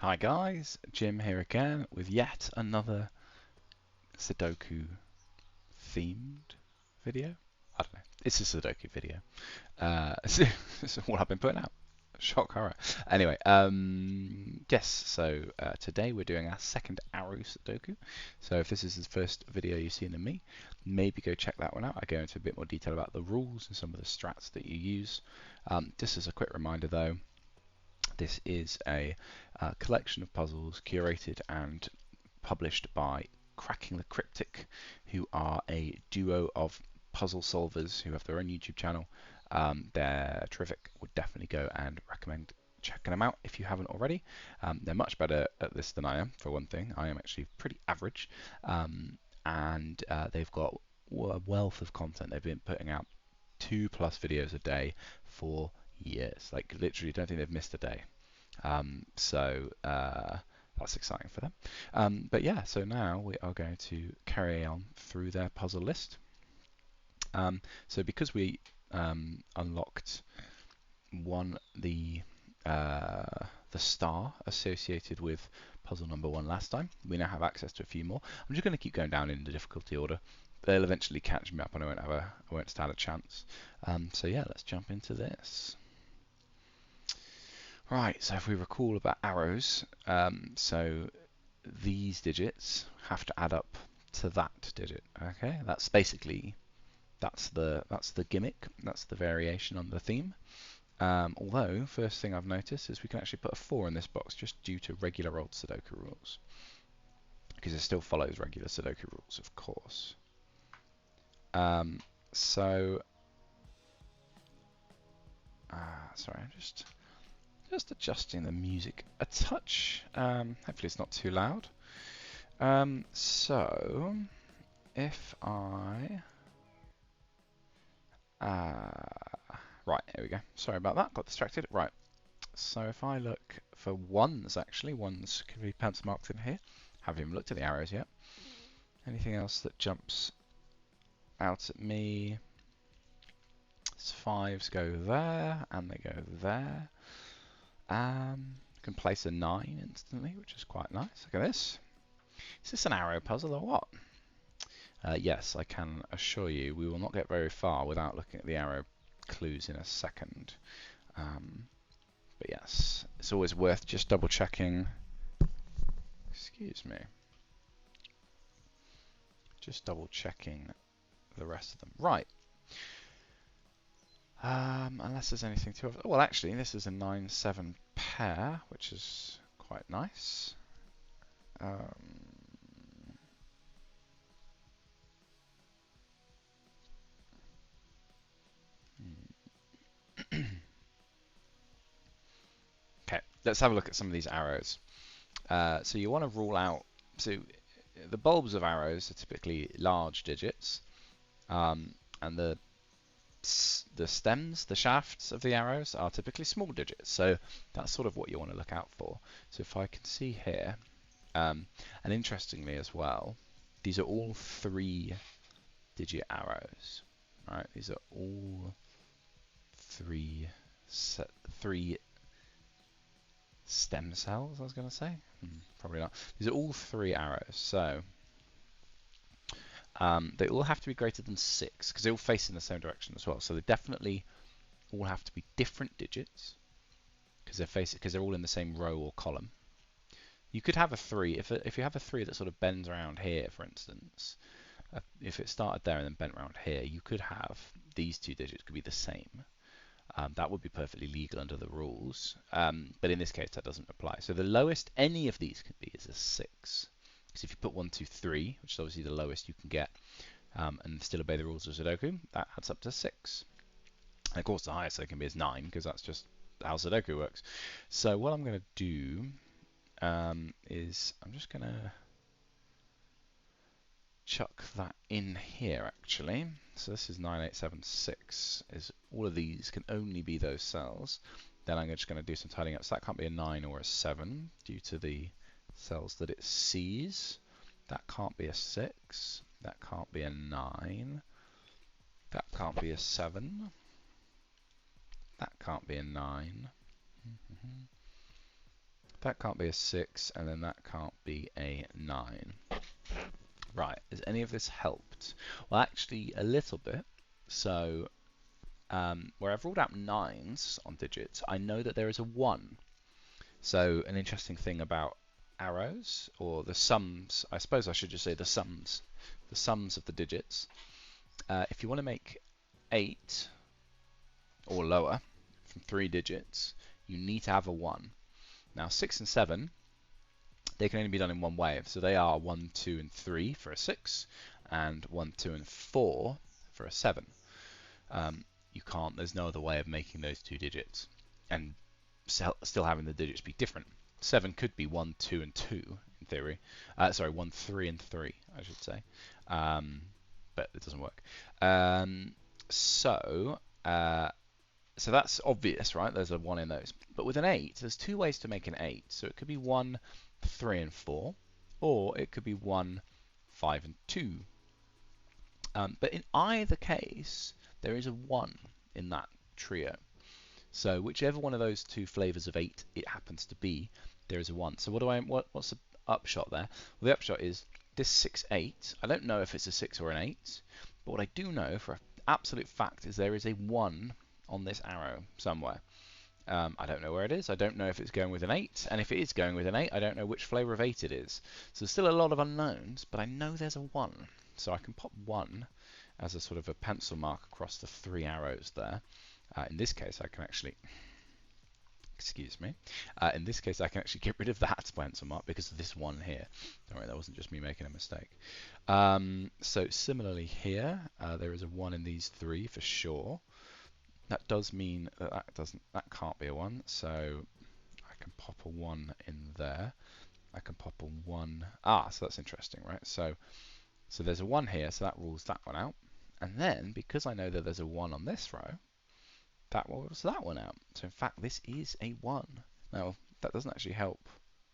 Hi guys, Jim here again with yet another Sudoku themed video. I don't know, it's a Sudoku video. So what I've been putting out. Shock horror. Anyway, yes, so today we're doing our second arrow Sudoku. So if this is the first video you've seen of me, maybe go check that one out. I go into a bit more detail about the rules and some of the strats that you use. Just as a quick reminder though, this is a collection of puzzles curated and published by Cracking the Cryptic, who are a duo of puzzle solvers who have their own YouTube channel. They're terrific. Would definitely go and recommend checking them out if you haven't already. They're much better at this than I am, for one thing. I am actually pretty average. And they've got a wealth of content. They've been putting out 2+ videos a day for years. Like literally, don't think they've missed a day. So that's exciting for them. But yeah, so now we are going to carry on through their puzzle list. So because we unlocked the star associated with puzzle number 1 last time, we now have access to a few more. I'm just going to keep going down in the difficulty order. They'll eventually catch me up, and I won't stand a chance. So yeah, let's jump into this. Right, so if we recall about arrows, so these digits have to add up to that digit. Okay, that's basically that's the gimmick, that's the variation on the theme. Although, first thing I've noticed is we can actually put a 4 in this box just due to regular old Sudoku rules, because it still follows regular Sudoku rules, of course. Sorry, I'm just adjusting the music a touch. Hopefully it's not too loud. So if I right, here we go. Sorry about that, got distracted. Right, so if I look for ones, actually, ones can be pencil marked in here. Haven't even looked at the arrows yet. Anything else that jumps out at me? Fives go there, and they go there. Can place a 9 instantly, which is quite nice. Look at this. Is this an arrow puzzle or what? Yes, I can assure you we will not get very far without looking at the arrow clues in a second. But yes, it's always worth just double checking. Excuse me. Just double checking the rest of them. Right. Unless there's anything to... Well, actually, this is a 9-7 pair, which is quite nice. Okay, let's have a look at some of these arrows. So you want to rule out... So the bulbs of arrows are typically large digits, and the stems, the shafts of the arrows are typically small digits. So that's sort of what you want to look out for. So if I can see here, and interestingly as well, these are all 3-digit arrows. All right, these are all three stem cells, I was going to say. Probably not. These are all 3 arrows. So they all have to be greater than 6 because they all face in the same direction as well. So they definitely all have to be different digits because they're all in the same row or column. You could have a 3 if you have a 3 that sort of bends around here, for instance. If it started there and then bent around here, you could have these 2 digits could be the same. That would be perfectly legal under the rules, but in this case that doesn't apply. So the lowest any of these can be is a 6. Because if you put 1, 2, 3, which is obviously the lowest you can get, and still obey the rules of Sudoku, that adds up to 6. And of course the highest they can be is 9, because that's just how Sudoku works. So what I'm going to do is I'm just going to chuck that in here actually. So this is 9876. Is all of these can only be those cells. Then I'm just going to do some tidying up. So that can't be a 9 or a 7 due to the cells that it sees. That can't be a 6. That can't be a 9. That can't be a 7. That can't be a 9. That can't be a 6, and then that can't be a 9. Right, has any of this helped? Well, actually, a little bit. So, where I've ruled out 9s on digits, I know that there is a 1. So, an interesting thing about arrows, or the sums, I suppose I should just say the sums of the digits. If you want to make 8 or lower from 3 digits, you need to have a 1. Now 6 and 7, they can only be done in one way. So they are 1, 2, and 3 for a 6, and 1, 2, and 4 for a 7. You can't, there's no other way of making those two digits, and still having the digits be different. 7 could be 1, 2, and 2 in theory. Sorry, 1, 3, and 3, I should say. But it doesn't work. So that's obvious, right? There's a 1 in those. But with an 8, there's two ways to make an 8. So it could be 1, 3, and 4, or it could be 1, 5, and 2. But in either case, there is a 1 in that trio. So whichever one of those two flavors of 8 it happens to be, there is a 1. So what's the upshot there? Well, the upshot is this 6, 8. I don't know if it's a 6 or an 8, but what I do know for an absolute fact is there is a 1 on this arrow somewhere. I don't know where it is. I don't know if it's going with an 8, and if it is going with an 8, I don't know which flavor of 8 it is. So there's still a lot of unknowns, but I know there's a 1. So I can pop 1 as a sort of a pencil mark across the 3 arrows there. In this case, I can actually, excuse me, in this case I can actually get rid of that pencil mark because of this 1 here. Don't worry, that wasn't just me making a mistake. So similarly here, there is a 1 in these 3 for sure. That does mean that that can't be a 1, so I can pop a 1 in there. I can pop a 1. So that's interesting, right? So there's a 1 here, so that rules that one out. And then, because I know that there's a 1 on this row, that rules that one out. So in fact, this is a 1. Now, that doesn't actually help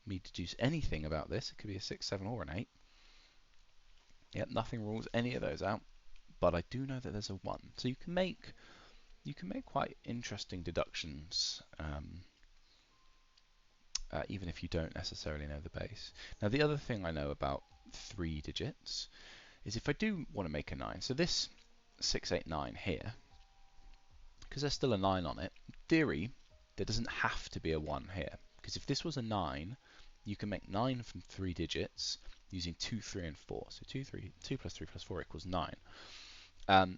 me deduce anything about this. It could be a 6, 7, or an 8. Yep, nothing rules any of those out. But I do know that there's a 1. So you can make quite interesting deductions, even if you don't necessarily know the base. Now, the other thing I know about 3 digits is if I do want to make a 9, so this 6, 8, 9 here, because there's still a 9 on it, in theory, there doesn't have to be a 1 here. Because if this was a 9, you can make 9 from 3 digits using 2, 3, and 4. So 2 plus 3 plus 4 equals 9.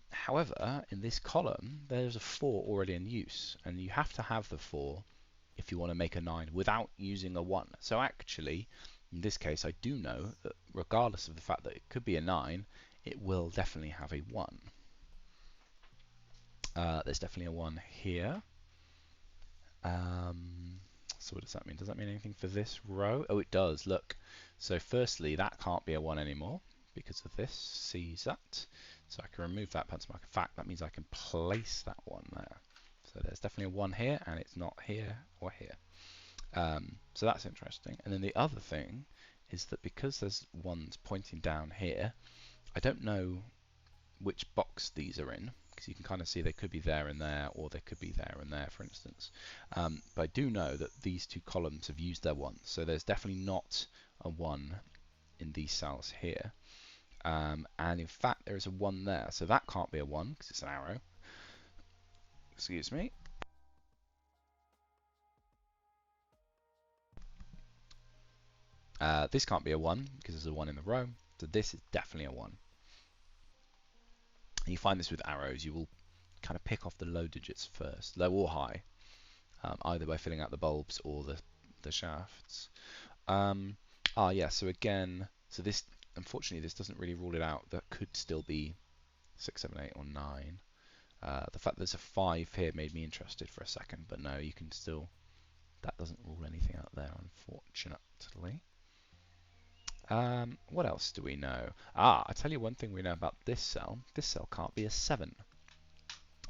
However, in this column, there's a 4 already in use, and you have to have the 4 if you want to make a 9 without using a 1. So actually, in this case, I do know that regardless of the fact that it could be a 9, it will definitely have a 1. There's definitely a 1 here. So what does that mean? Does that mean anything for this row? Oh, it does. Look. So firstly, that can't be a 1 anymore because of this. Sees that. So I can remove that pencil mark. In fact, that means I can place that 1 there. So there's definitely a 1 here, and it's not here or here. So that's interesting. And then the other thing is that because there's 1s pointing down here, I don't know which box these are in, because you can kind of see they could be there and there, or they could be there and there, for instance. But I do know that these two columns have used their 1s, so there's definitely not a 1 in these cells here. And in fact, there is a 1 there, so that can't be a 1 because it's an arrow. Excuse me. This can't be a 1 because there's a 1 in the row, so this is definitely a 1. And you find this with arrows, you will kind of pick off the low digits first, low or high, either by filling out the bulbs or the shafts. Yeah, so again, so this, unfortunately, this doesn't really rule it out. That could still be 6, 7, 8, or 9. The fact there's a 5 here made me interested for a second, but no, you can still, that doesn't rule anything out there, unfortunately. What else do we know? I tell you one thing we know about this cell. This cell can't be a 7.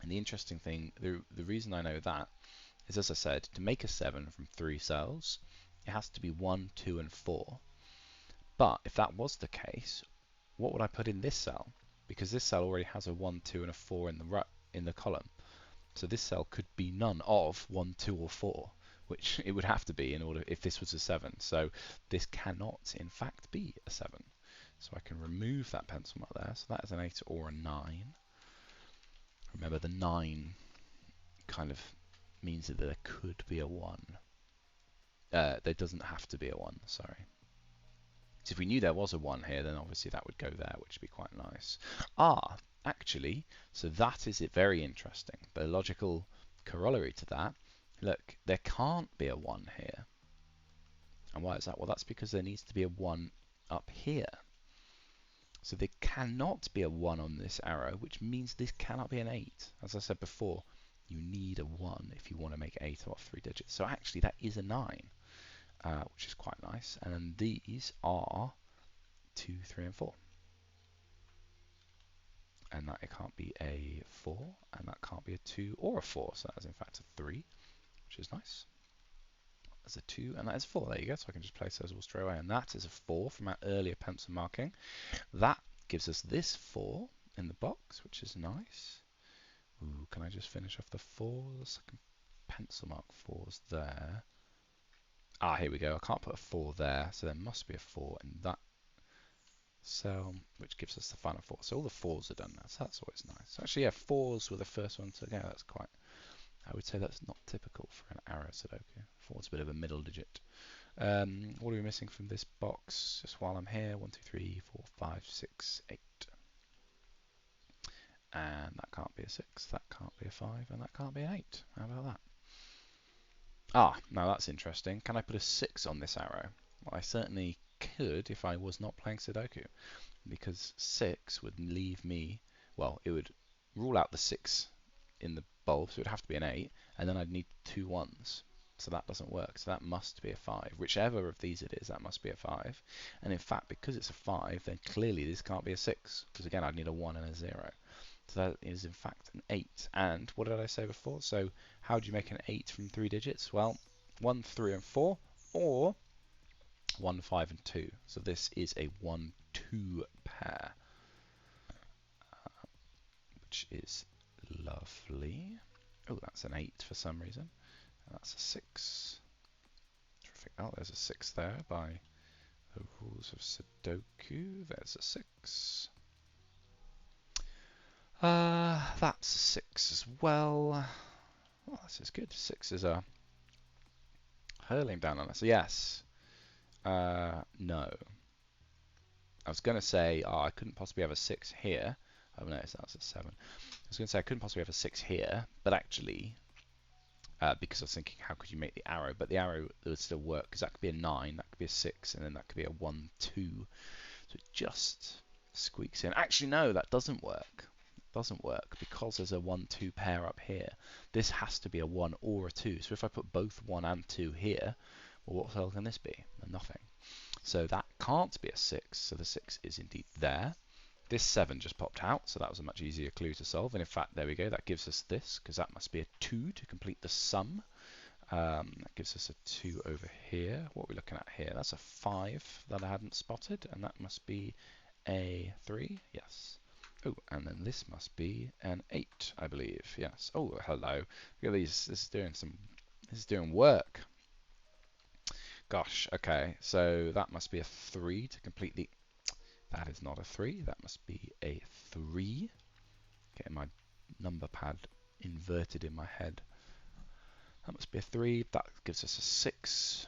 And the interesting thing, the reason I know that is, as I said, to make a 7 from 3 cells, it has to be 1, 2, and 4. But if that was the case, what would I put in this cell? Because this cell already has a 1, 2, and a 4 in the column. So this cell could be none of 1, 2, or 4. which it would have to be in order if this was a 7. So this cannot, in fact, be a 7. So I can remove that pencil mark there. So that is an 8 or a 9. Remember, the 9 kind of means that there could be a 1. There doesn't have to be a 1, sorry. So if we knew there was a 1 here, then obviously that would go there, which would be quite nice. Actually, so that is it, very interesting. The logical corollary to that, look, there can't be a 1 here. And why is that? Well, that's because there needs to be a 1 up here. So there cannot be a 1 on this arrow, which means this cannot be an 8. As I said before, you need a 1 if you want to make 8 off 3 digits. So actually that is a 9, which is quite nice. And then these are 2, 3, and 4. And that it can't be a 4, and that can't be a 2 or a 4. So that is in fact a 3, which is nice. That's a 2, and that is a 4. There you go. So I can just place those all straight away. And that is a 4 from our earlier pencil marking. That gives us this 4 in the box, which is nice. Ooh, can I just finish off the 4s? I can pencil mark 4s there. Here we go. I can't put a 4 there, so there must be a 4 in that cell, which gives us the final 4. So all the 4s are done now, so that's always nice. So actually, yeah, 4s were the first one to go. That's quite, I would say that's not typical for an arrow Sudoku. 4's a bit of a middle digit. What are we missing from this box? Just while I'm here, 1, 2, 3, 4, 5, 6, 8. And that can't be a 6, that can't be a 5, and that can't be an 8. How about that? Now that's interesting. Can I put a 6 on this arrow? Well, I certainly could if I was not playing Sudoku, because 6 would leave me, well, it would rule out the 6 in the bulb, so it would have to be an 8, and then I'd need 2 1s. So that doesn't work, so that must be a 5. Whichever of these it is, that must be a 5. And in fact, because it's a 5, then clearly this can't be a 6, because again, I'd need a 1 and a 0. So that is in fact an 8. And what did I say before? So how do you make an 8 from 3 digits? Well, 1, 3, and 4, or 1, 5, and 2. So this is a 1, 2 pair, which is lovely. Oh, that's an 8 for some reason. That's a 6. Terrific. Oh, there's a 6 there by the rules of Sudoku. There's a 6. That's a 6 as well. Oh, this is good. 6s are hurling down on us. Yes. No. I was going to say, I couldn't possibly have a 6 here. Oh no, that's a 7. I was going to say I couldn't possibly have a 6 here, but actually, because I was thinking, how could you make the arrow? But the arrow would still work, because that could be a 9, that could be a 6, and then that could be a 1, 2. So it just squeaks in. Actually, no, that doesn't work. Doesn't work because there's a 1, 2 pair up here. This has to be a 1 or a 2. So if I put both 1 and 2 here, well, what the hell can this be? Nothing. So that can't be a 6. So the 6 is indeed there. This 7 just popped out, so that was a much easier clue to solve. And in fact, there we go. That gives us this, because that must be a 2 to complete the sum. That gives us a 2 over here. What are we looking at here? That's a 5 that I hadn't spotted, and that must be a 3. Yes. Oh, and then this must be an 8, I believe. Yes. Oh, hello. Look at these. This is doing work. Gosh. Okay. So that must be a 3 to complete the. That is not a 3. That must be a 3. Getting my number pad inverted in my head. That must be a 3. That gives us a 6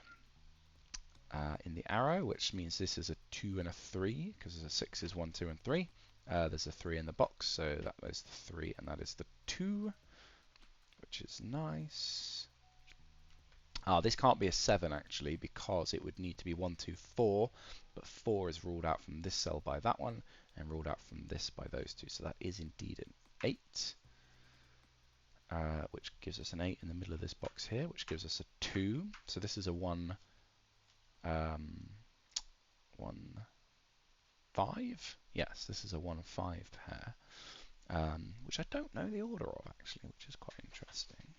in the arrow, which means this is a 2 and a 3, because a 6 is 1, 2, and 3. There's a 3 in the box, so that is the 3, and that is the 2, which is nice. This can't be a 7, actually, because it would need to be 1, 2, 4, but 4 is ruled out from this cell by that one, and ruled out from this by those two, so that is indeed an 8. Which gives us an 8 in the middle of this box here, which gives us a 2. So this is a 1, 1, 5. Yes, this is a 1, 5 pair, which I don't know the order of actually, which is quite interesting.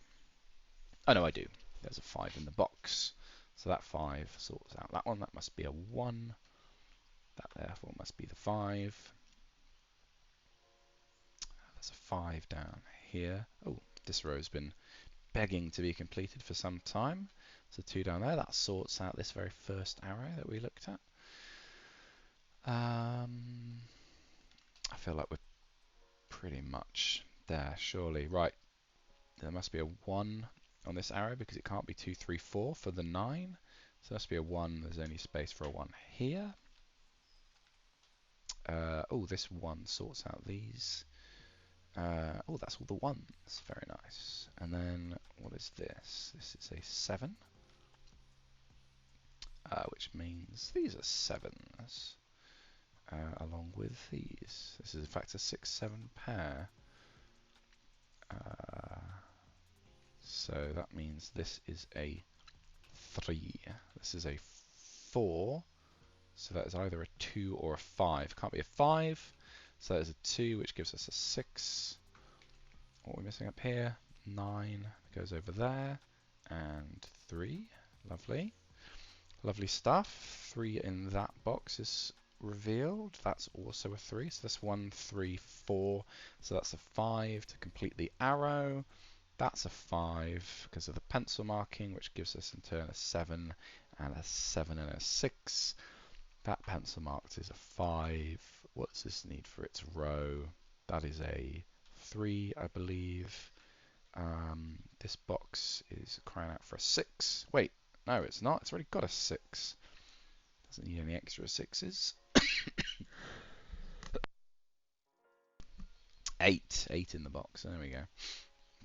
Oh no, I do. There's a 5 in the box, so that 5 sorts out that one. That must be a 1. That therefore must be the 5. There's a 5 down here. Oh, this row's been begging to be completed for some time. So 2 down there. That sorts out this very first arrow that we looked at. I feel like we're pretty much there, surely. Right, there must be a 1 on this arrow because it can't be 2, 3, 4 for the 9. So there must be a 1. There's only space for a 1 here. Oh, this 1 sorts out these. Oh, that's all the 1s. Very nice. And then what is this? This is a 7, which means these are 7s. Along with these. This is in fact a 6, 7 pair. So that means this is a 3. This is a 4. So that is either a 2 or a 5. Can't be a 5. So that is a 2, which gives us a 6. What are we missing up here? 9 goes over there. And 3. Lovely. Lovely stuff. 3 in that box is revealed. That's also a 3. So that's 1, 3, 4. So that's a 5 to complete the arrow. That's a 5 because of the pencil marking, which gives us in turn a 7 and a 7 and a 6. That pencil marked is a 5. What does this need for its row? That is a 3, I believe. This box is crying out for a 6. Wait, no, it's not. It's already got a 6. Doesn't need any extra 6s. 8. 8 in the box. There we go.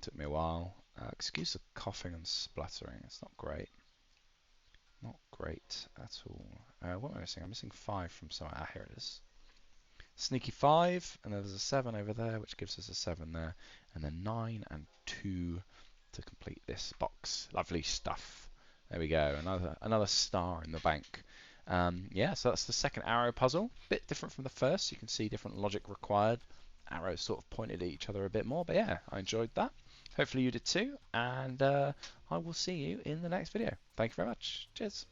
Took me a while. Excuse the coughing and spluttering. It's not great. Not great at all. What am I missing? I'm missing 5 from somewhere. Ah, here it is. Sneaky 5, and then there's a 7 over there, which gives us a 7 there, and then 9 and 2 to complete this box. Lovely stuff. There we go. Another star in the bank. Yeah, so that's the second arrow puzzle. Bit different from the first. You can see different logic required. Arrows sort of pointed at each other a bit more, but yeah, I enjoyed that. Hopefully you did too, and I will see you in the next video. Thank you very much. Cheers.